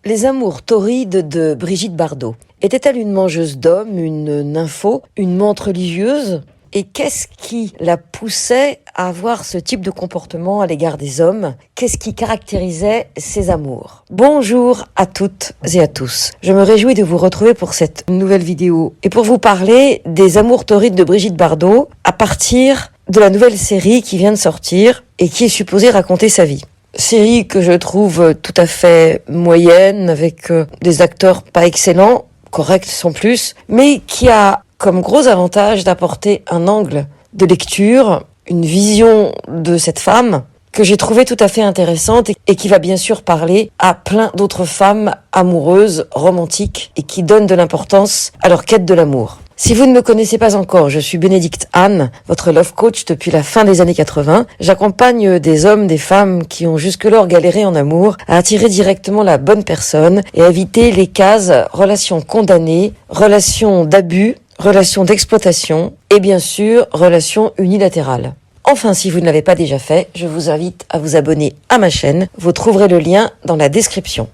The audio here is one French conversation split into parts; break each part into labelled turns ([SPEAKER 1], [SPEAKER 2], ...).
[SPEAKER 1] Les amours torrides de Brigitte Bardot. Était-elle une mangeuse d'hommes, une nympho, une menthe religieuse ? Et qu'est-ce qui la poussait à avoir ce type de comportement à l'égard des hommes ? Qu'est-ce qui caractérisait ses amours ? Bonjour à toutes et à tous. Je me réjouis de vous retrouver pour cette nouvelle vidéo et pour vous parler des amours torrides de Brigitte Bardot à partir de la nouvelle série qui vient de sortir et qui est supposée raconter sa vie. Série que je trouve tout à fait moyenne, avec des acteurs pas excellents, corrects sans plus, mais qui a comme gros avantage d'apporter un angle de lecture, une vision de cette femme que j'ai trouvé tout à fait intéressante et qui va bien sûr parler à plein d'autres femmes amoureuses, romantiques et qui donnent de l'importance à leur quête de l'amour. Si vous ne me connaissez pas encore, je suis Bénédicte Anne, votre love coach depuis la fin des années 80. J'accompagne des hommes, des femmes qui ont jusque-lors galéré en amour à attirer directement la bonne personne et à éviter les cases relations condamnées, relations d'abus, relations d'exploitation et bien sûr relations unilatérales. Enfin, si vous ne l'avez pas déjà fait, je vous invite à vous abonner à ma chaîne. Vous trouverez le lien dans la description.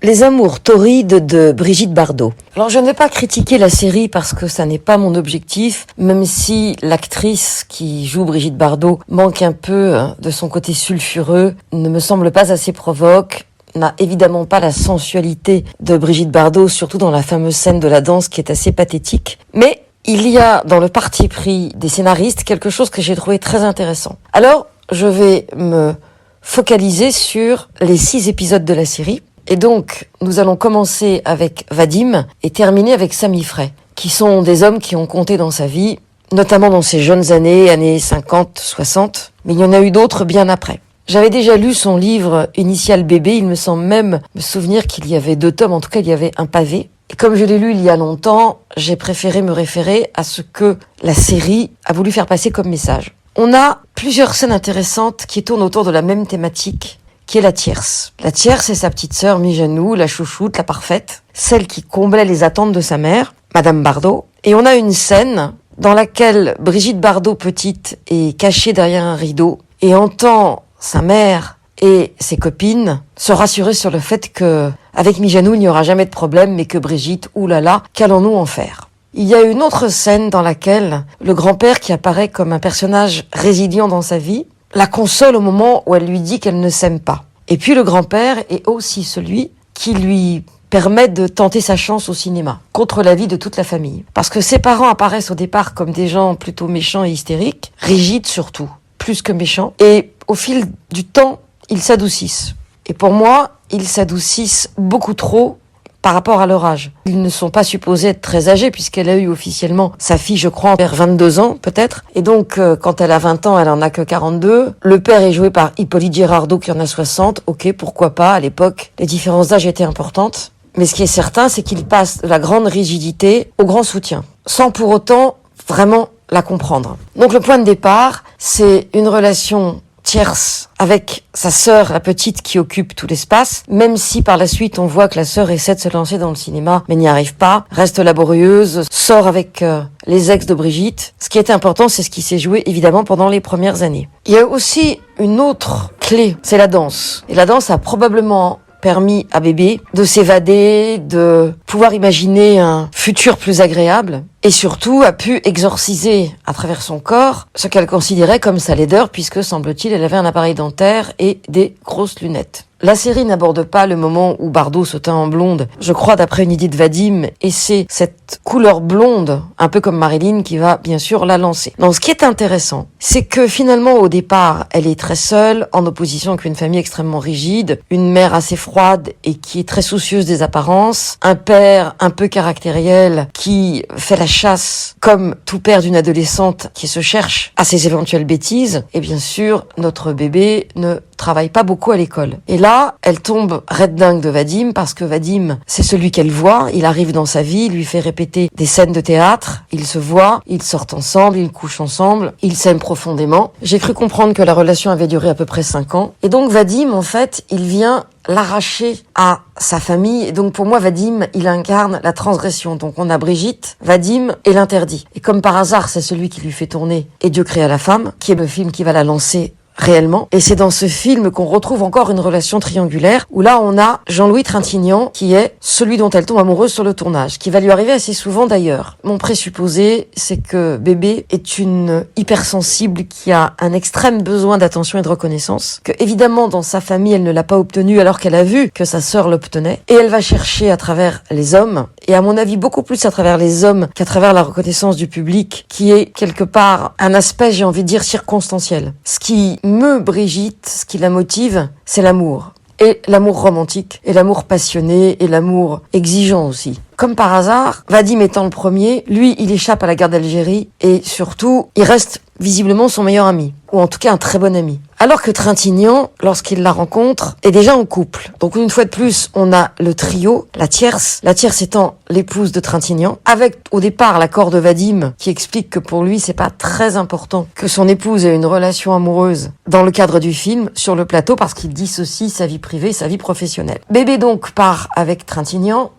[SPEAKER 1] Les amours torrides de Brigitte Bardot. Alors je ne vais pas critiquer la série parce que ça n'est pas mon objectif, même si l'actrice qui joue Brigitte Bardot manque un peu de son côté sulfureux, ne me semble pas assez provoque, n'a évidemment pas la sensualité de Brigitte Bardot, surtout dans la fameuse scène de la danse qui est assez pathétique. Mais il y a dans le parti pris des scénaristes quelque chose que j'ai trouvé très intéressant. Alors je vais me focaliser sur les 6 épisodes de la série. Et donc, nous allons commencer avec Vadim et terminer avec Sami Frey, qui sont des hommes qui ont compté dans sa vie, notamment dans ses jeunes années 50, 60, mais il y en a eu d'autres bien après. J'avais déjà lu son livre Initial Bébé, il me semble même me souvenir qu'il y avait 2 tomes, en tout cas il y avait un pavé. Et comme je l'ai lu il y a longtemps, j'ai préféré me référer à ce que la série a voulu faire passer comme message. On a plusieurs scènes intéressantes qui tournent autour de la même thématique, qui est la tierce. La tierce est sa petite sœur Mijanou, la chouchoute, la parfaite, celle qui comblait les attentes de sa mère, Madame Bardot. Et on a une scène dans laquelle Brigitte Bardot petite est cachée derrière un rideau et entend sa mère et ses copines se rassurer sur le fait que avec Mijanou il n'y aura jamais de problème, mais que Brigitte, oulala, qu'allons-nous en faire ? Il y a une autre scène dans laquelle le grand-père, qui apparaît comme un personnage résilient dans sa vie, la console au moment où elle lui dit qu'elle ne s'aime pas. Et puis le grand-père est aussi celui qui lui permet de tenter sa chance au cinéma, contre l'avis de toute la famille. Parce que ses parents apparaissent au départ comme des gens plutôt méchants et hystériques, rigides surtout, plus que méchants. Et au fil du temps, ils s'adoucissent. Et pour moi, ils s'adoucissent beaucoup trop par rapport à leur âge. Ils ne sont pas supposés être très âgés puisqu'elle a eu officiellement sa fille, je crois, vers 22 ans peut-être. Et donc, quand elle a 20 ans, elle en a que 42. Le père est joué par Hippolyte Girardot qui en a 60. Ok, pourquoi pas, à l'époque, les différences d'âge étaient importantes. Mais ce qui est certain, c'est qu'il passe de la grande rigidité au grand soutien, sans pour autant vraiment la comprendre. Donc le point de départ, c'est une relation tierce avec sa sœur, la petite, qui occupe tout l'espace, même si par la suite on voit que la sœur essaie de se lancer dans le cinéma, mais n'y arrive pas, reste laborieuse, sort avec les ex de Brigitte. Ce qui est important, c'est ce qui s'est joué évidemment pendant les premières années. Il y a aussi une autre clé, c'est la danse. Et la danse a probablement permis à bébé de s'évader, de pouvoir imaginer un futur plus agréable et surtout a pu exorciser à travers son corps ce qu'elle considérait comme sa laideur puisque, semble-t-il, elle avait un appareil dentaire et des grosses lunettes. La série n'aborde pas le moment où Bardot se teint en blonde, je crois d'après une idée de Vadim, et c'est cette couleur blonde, un peu comme Marilyn, qui va bien sûr la lancer. Non, ce qui est intéressant, c'est que finalement au départ, elle est très seule, en opposition avec une famille extrêmement rigide, une mère assez froide et qui est très soucieuse des apparences, un père un peu caractériel qui fait la chasse comme tout père d'une adolescente qui se cherche à ses éventuelles bêtises, et bien sûr, notre bébé ne travaille pas beaucoup à l'école. Et là, elle tombe red dingue de Vadim parce que Vadim, c'est celui qu'elle voit, il arrive dans sa vie, il lui fait répéter des scènes de théâtre, ils se voient, ils sortent ensemble, ils couchent ensemble, ils s'aiment profondément. J'ai cru comprendre que la relation avait duré à peu près 5 ans. Et donc Vadim, en fait, il vient l'arracher à sa famille. Et donc pour moi, Vadim, il incarne la transgression. Donc on a Brigitte, Vadim et l'interdit. Et comme par hasard, c'est celui qui lui fait tourner Et Dieu créa la femme, qui est le film qui va la lancer réellement. Et c'est dans ce film qu'on retrouve encore une relation triangulaire, où là on a Jean-Louis Trintignant, qui est celui dont elle tombe amoureuse sur le tournage, qui va lui arriver assez souvent d'ailleurs. Mon présupposé, c'est que Bébé est une hypersensible qui a un extrême besoin d'attention et de reconnaissance, que évidemment dans sa famille elle ne l'a pas obtenu alors qu'elle a vu que sa sœur l'obtenait, et elle va chercher à travers les hommes, et à mon avis beaucoup plus à travers les hommes qu'à travers la reconnaissance du public, qui est quelque part un aspect, j'ai envie de dire, circonstanciel. Ce qui meut Brigitte, ce qui la motive, c'est l'amour. Et l'amour romantique, et l'amour passionné, et l'amour exigeant aussi. Comme par hasard, Vadim étant le premier, lui, il échappe à la guerre d'Algérie, et surtout, il reste visiblement son meilleur ami, ou en tout cas un très bon ami. Alors que Trintignant, lorsqu'il la rencontre, est déjà en couple. Donc une fois de plus, on a le trio, la tierce étant l'épouse de Trintignant, avec au départ l'accord de Vadim qui explique que pour lui c'est pas très important que son épouse ait une relation amoureuse dans le cadre du film, sur le plateau, parce qu'il dissocie sa vie privée et sa vie professionnelle. Bébé donc part avec Trintignant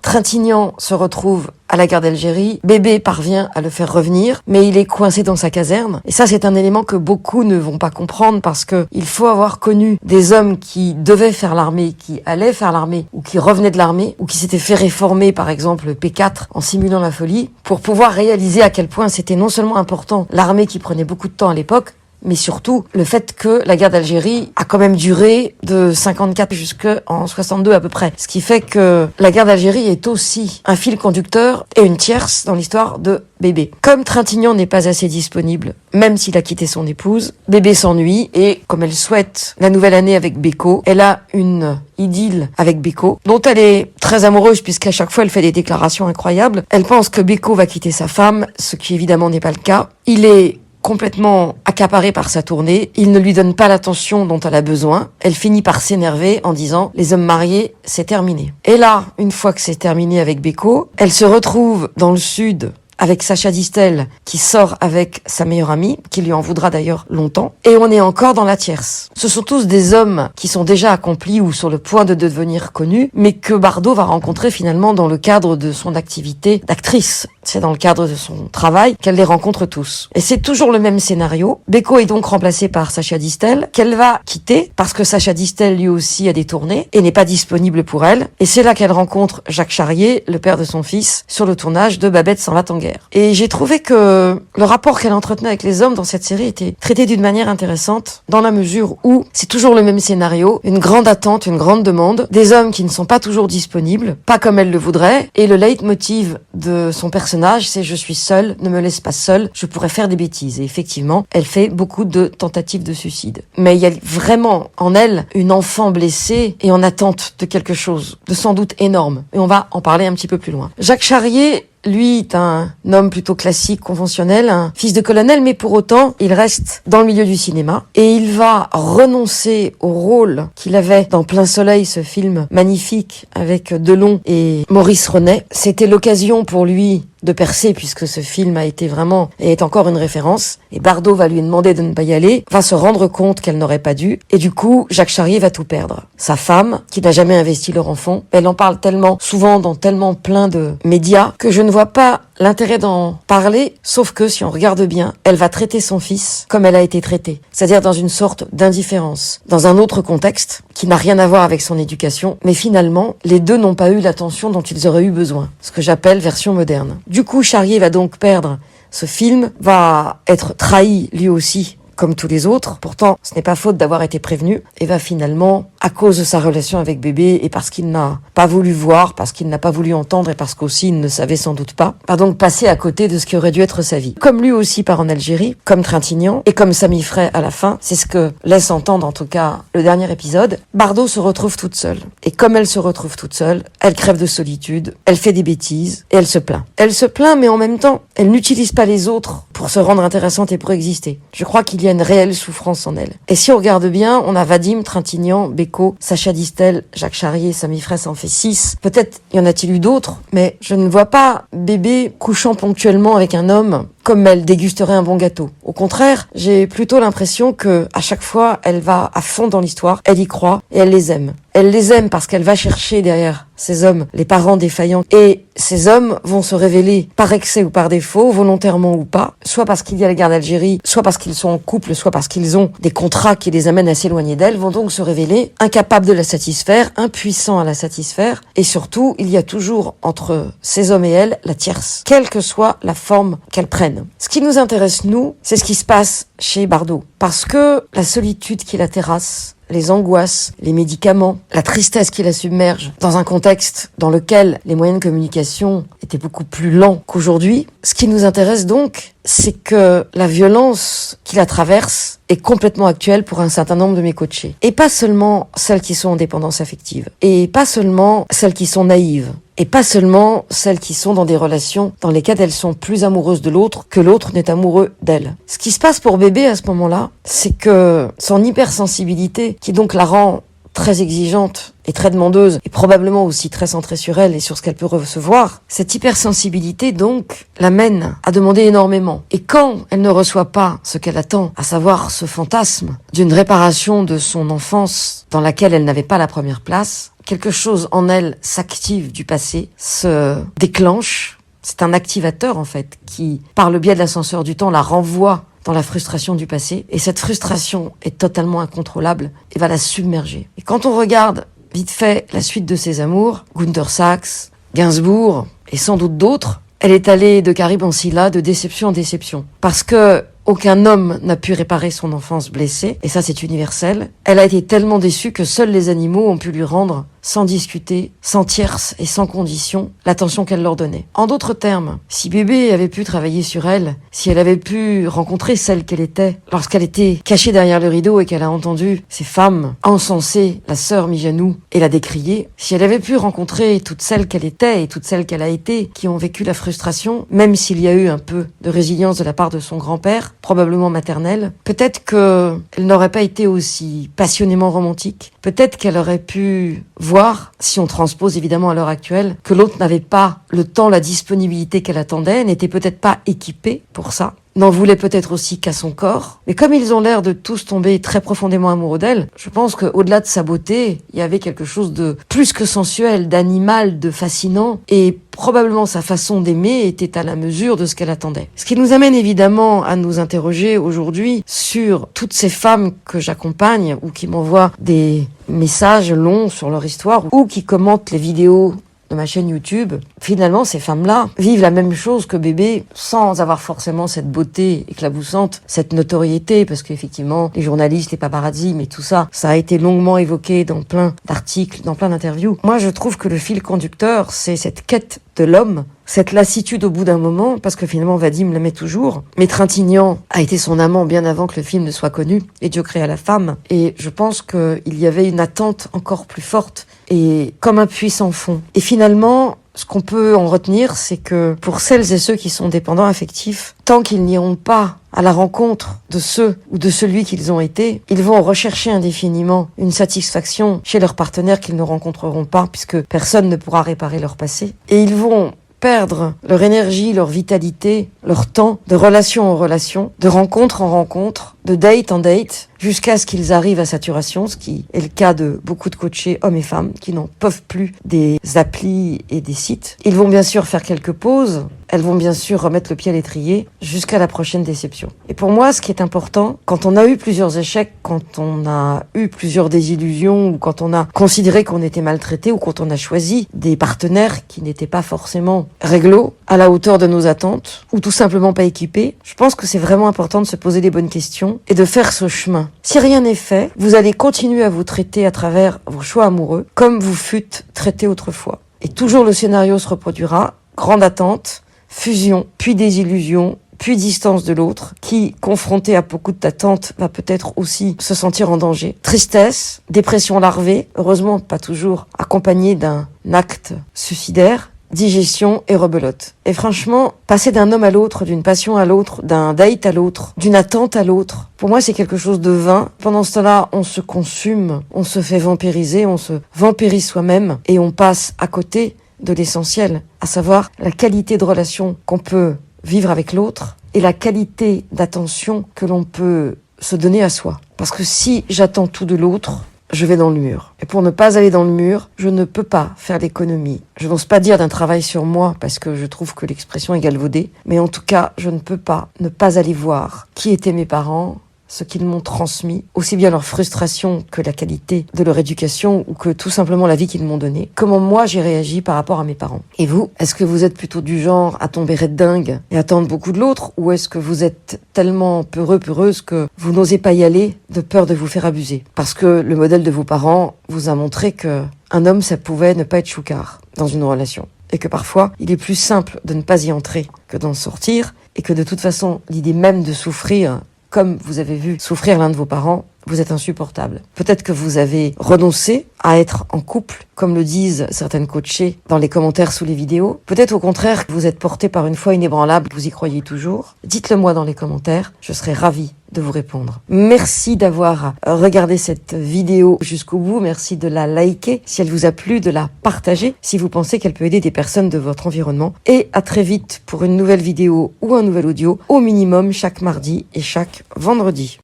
[SPEAKER 1] se retrouve à la guerre d'Algérie, Bébé parvient à le faire revenir, mais il est coincé dans sa caserne. Et ça, c'est un élément que beaucoup ne vont pas comprendre, parce que il faut avoir connu des hommes qui devaient faire l'armée, qui allaient faire l'armée, ou qui revenaient de l'armée, ou qui s'étaient fait réformer, par exemple, P4, en simulant la folie, pour pouvoir réaliser à quel point c'était non seulement important l'armée qui prenait beaucoup de temps à l'époque, mais surtout le fait que la guerre d'Algérie a quand même duré de 54 jusqu'en 62 à peu près. Ce qui fait que la guerre d'Algérie est aussi un fil conducteur et une tierce dans l'histoire de Bébé. Comme Trintignant n'est pas assez disponible, même s'il a quitté son épouse, Bébé s'ennuie, et comme elle souhaite la nouvelle année avec Beko, elle a une idylle avec Beko, dont elle est très amoureuse puisqu'à chaque fois elle fait des déclarations incroyables. Elle pense que Beko va quitter sa femme, ce qui évidemment n'est pas le cas. Il est complètement accaparée par sa tournée, il ne lui donne pas l'attention dont elle a besoin. Elle finit par s'énerver en disant « Les hommes mariés, c'est terminé ». Et là, une fois que c'est terminé avec Beko, elle se retrouve dans le sud avec Sacha Distel, qui sort avec sa meilleure amie, qui lui en voudra d'ailleurs longtemps, et on est encore dans la tierce. Ce sont tous des hommes qui sont déjà accomplis ou sur le point de devenir connus, mais que Bardot va rencontrer finalement dans le cadre de son activité d'actrice. C'est dans le cadre de son travail qu'elle les rencontre tous. Et c'est toujours le même scénario. Beko est donc remplacée par Sacha Distel, qu'elle va quitter, parce que Sacha Distel lui aussi a des tournées, et n'est pas disponible pour elle. Et c'est là qu'elle rencontre Jacques Charrier, le père de son fils, sur le tournage de Babette s'en va en guerre. Et j'ai trouvé que le rapport qu'elle entretenait avec les hommes dans cette série était traité d'une manière intéressante, dans la mesure où c'est toujours le même scénario, une grande attente, une grande demande, des hommes qui ne sont pas toujours disponibles, pas comme elle le voudrait, et le leitmotiv de son personnage, c'est « je suis seule, ne me laisse pas seule, je pourrais faire des bêtises ». Et effectivement, elle fait beaucoup de tentatives de suicide. Mais il y a vraiment en elle une enfant blessée et en attente de quelque chose, de sans doute énorme. Et on va en parler un petit peu plus loin. Jacques Charrier, lui, est un homme plutôt classique, conventionnel, un fils de colonel, mais pour autant, il reste dans le milieu du cinéma et il va renoncer au rôle qu'il avait dans Plein Soleil, ce film magnifique avec Delon et Maurice Renet. C'était l'occasion pour lui de percer, puisque ce film a été vraiment et est encore une référence, et Bardot va lui demander de ne pas y aller, va se rendre compte qu'elle n'aurait pas dû, et du coup Jacques Charrier va tout perdre. Sa femme, qui n'a jamais investi leur enfant, elle en parle tellement souvent dans tellement plein de médias que je ne vois pas l'intérêt d'en parler, sauf que si on regarde bien, elle va traiter son fils comme elle a été traitée, c'est-à-dire dans une sorte d'indifférence, dans un autre contexte qui n'a rien à voir avec son éducation, mais finalement les deux n'ont pas eu l'attention dont ils auraient eu besoin, ce que j'appelle version moderne. Du coup, Charrier va donc perdre ce film, va être trahi lui aussi, comme tous les autres. Pourtant, ce n'est pas faute d'avoir été prévenu, et va finalement, à cause de sa relation avec Bébé, et parce qu'il n'a pas voulu voir, parce qu'il n'a pas voulu entendre, et parce qu'aussi il ne savait sans doute pas, va donc passer à côté de ce qui aurait dû être sa vie. Comme lui aussi part en Algérie, comme Trintignant, et comme Samy Frey à la fin, c'est ce que laisse entendre en tout cas le dernier épisode, Bardot se retrouve toute seule. Et comme elle se retrouve toute seule, elle crève de solitude, elle fait des bêtises, et elle se plaint. Elle se plaint, mais en même temps, elle n'utilise pas les autres pour se rendre intéressante et pour exister. Je crois qu'il y a une réelle souffrance en elle. Et si on regarde bien, on a Vadim, Trintignant, Beko, Gréco, Sacha Distel, Jacques Charrier, Samy Fraisse en fait 6. Peut-être y en a-t-il eu d'autres, mais je ne vois pas bébé couchant ponctuellement avec un homme comme elle dégusterait un bon gâteau. Au contraire, j'ai plutôt l'impression que à chaque fois, elle va à fond dans l'histoire, elle y croit et elle les aime. Elle les aime parce qu'elle va chercher derrière ces hommes les parents défaillants. Et ces hommes vont se révéler par excès ou par défaut, volontairement ou pas, soit parce qu'il y a la guerre d'Algérie, soit parce qu'ils sont en couple, soit parce qu'ils ont des contrats qui les amènent à s'éloigner d'elle, vont donc se révéler incapables de la satisfaire, impuissants à la satisfaire. Et surtout, il y a toujours entre ces hommes et elle la tierce, quelle que soit la forme qu'elle prenne. Ce qui nous intéresse, nous, c'est ce qui se passe chez Bardot. Parce que la solitude qui la terrasse, les angoisses, les médicaments, la tristesse qui la submerge, dans un contexte dans lequel les moyens de communication étaient beaucoup plus lents qu'aujourd'hui. Ce qui nous intéresse donc, c'est que la violence qui la traverse est complètement actuelle pour un certain nombre de mes coachés. Et pas seulement celles qui sont en dépendance affective. Et pas seulement celles qui sont naïves. Et pas seulement celles qui sont dans des relations dans lesquelles elles sont plus amoureuses de l'autre que l'autre n'est amoureux d'elle. Ce qui se passe pour bébé à ce moment-là, c'est que son hypersensibilité, qui donc la rend très exigeante et très demandeuse, et probablement aussi très centrée sur elle et sur ce qu'elle peut recevoir, cette hypersensibilité donc l'amène à demander énormément. Et quand elle ne reçoit pas ce qu'elle attend, à savoir ce fantasme d'une réparation de son enfance dans laquelle elle n'avait pas la première place, quelque chose en elle s'active du passé, se déclenche. C'est un activateur en fait qui, par le biais de l'ascenseur du temps, la renvoie dans la frustration du passé. Et cette frustration est totalement incontrôlable et va la submerger. Et quand on regarde vite fait la suite de ses amours, Günther Sachs, Gainsbourg et sans doute d'autres, elle est allée de Caribe en Scylla, de déception en déception. Parce que aucun homme n'a pu réparer son enfance blessée, et ça c'est universel. Elle a été tellement déçue que seuls les animaux ont pu lui rendre, sans discuter, sans tierce et sans condition, l'attention qu'elle leur donnait. En d'autres termes, si bébé avait pu travailler sur elle, si elle avait pu rencontrer celle qu'elle était, lorsqu'elle était cachée derrière le rideau et qu'elle a entendu ces femmes encenser la sœur Mijanou et la décrier, si elle avait pu rencontrer toutes celles qu'elle était et toutes celles qu'elle a été, qui ont vécu la frustration, même s'il y a eu un peu de résilience de la part de son grand-père, probablement maternelle, peut-être qu'elle n'aurait pas été aussi passionnément romantique, peut-être qu'elle aurait pu voir, si on transpose évidemment à l'heure actuelle, que l'autre n'avait pas le temps, la disponibilité qu'elle attendait, n'était peut-être pas équipée pour ça, n'en voulait peut-être aussi qu'à son corps. Mais comme ils ont l'air de tous tomber très profondément amoureux d'elle, je pense qu'au-delà de sa beauté, il y avait quelque chose de plus que sensuel, d'animal, de fascinant, et probablement sa façon d'aimer était à la mesure de ce qu'elle attendait. Ce qui nous amène évidemment à nous interroger aujourd'hui sur toutes ces femmes que j'accompagne ou qui m'envoient des messages longs sur leur histoire ou qui commentent les vidéos de ma chaîne YouTube. Finalement, ces femmes-là vivent la même chose que bébé sans avoir forcément cette beauté éclaboussante, cette notoriété, parce qu'effectivement, les journalistes, les paparazzi, mais tout ça, ça a été longuement évoqué dans plein d'articles, dans plein d'interviews. Moi, je trouve que le fil conducteur, c'est cette quête de l'homme, cette lassitude au bout d'un moment, parce que finalement Vadim l'aimait toujours. Mais Trintignant a été son amant bien avant que le film ne soit connu, et Dieu créa la femme. Et je pense qu'il y avait une attente encore plus forte, et comme un puits sans fond. Et finalement, ce qu'on peut en retenir, c'est que pour celles et ceux qui sont dépendants affectifs, tant qu'ils n'iront pas à la rencontre de ceux ou de celui qu'ils ont été, ils vont rechercher indéfiniment une satisfaction chez leur partenaire qu'ils ne rencontreront pas, puisque personne ne pourra réparer leur passé. Et ils vont perdre leur énergie, leur vitalité, leur temps, de relation en relation, de rencontre en rencontre, de date en date, jusqu'à ce qu'ils arrivent à saturation, ce qui est le cas de beaucoup de coachés, hommes et femmes, qui n'en peuvent plus des applis et des sites. Ils vont bien sûr faire quelques pauses, elles vont bien sûr remettre le pied à l'étrier, jusqu'à la prochaine déception. Et pour moi, ce qui est important, quand on a eu plusieurs échecs, quand on a eu plusieurs désillusions, ou quand on a considéré qu'on était maltraité, ou quand on a choisi des partenaires qui n'étaient pas forcément réglo, à la hauteur de nos attentes, ou tout simplement pas équipés, je pense que c'est vraiment important de se poser des bonnes questions et de faire ce chemin. Si rien n'est fait, vous allez continuer à vous traiter à travers vos choix amoureux, comme vous fûtes traités autrefois. Et toujours le scénario se reproduira, grande attente, fusion, puis désillusion, puis distance de l'autre, qui, confronté à beaucoup d'attentes, va peut-être aussi se sentir en danger. Tristesse, dépression larvée, heureusement pas toujours accompagnée d'un acte suicidaire, digestion et rebelote. Et franchement, passer d'un homme à l'autre, d'une passion à l'autre, d'un date à l'autre, d'une attente à l'autre, pour moi c'est quelque chose de vain. Pendant ce temps-là, on se consume, on se fait vampiriser, on se vampirise soi-même et on passe à côté de l'essentiel, à savoir la qualité de relation qu'on peut vivre avec l'autre et la qualité d'attention que l'on peut se donner à soi. Parce que si j'attends tout de l'autre, je vais dans le mur. Et pour ne pas aller dans le mur, je ne peux pas faire l'économie. Je n'ose pas dire d'un travail sur moi parce que je trouve que l'expression est galvaudée. Mais en tout cas, je ne peux pas ne pas aller voir qui étaient mes parents, ce qu'ils m'ont transmis, aussi bien leur frustration que la qualité de leur éducation ou que tout simplement la vie qu'ils m'ont donnée. Comment moi j'ai réagi par rapport à mes parents. Et vous, est-ce que vous êtes plutôt du genre à tomber red dingue et attendre beaucoup de l'autre, ou est-ce que vous êtes tellement peureuse que vous n'osez pas y aller de peur de vous faire abuser? Parce que le modèle de vos parents vous a montré que un homme, ça pouvait ne pas être choucard dans une relation. Et que parfois, il est plus simple de ne pas y entrer que d'en sortir, et que de toute façon, l'idée même de souffrir, comme vous avez vu souffrir l'un de vos parents, vous êtes insupportable. Peut-être que vous avez renoncé à être en couple, comme le disent certaines coachées dans les commentaires sous les vidéos. Peut-être au contraire que vous êtes porté par une foi inébranlable, vous y croyez toujours. Dites-le moi dans les commentaires, je serai ravie de vous répondre. Merci d'avoir regardé cette vidéo jusqu'au bout, merci de la liker, si elle vous a plu, de la partager, si vous pensez qu'elle peut aider des personnes de votre environnement. Et à très vite pour une nouvelle vidéo ou un nouvel audio, au minimum chaque mardi et chaque vendredi.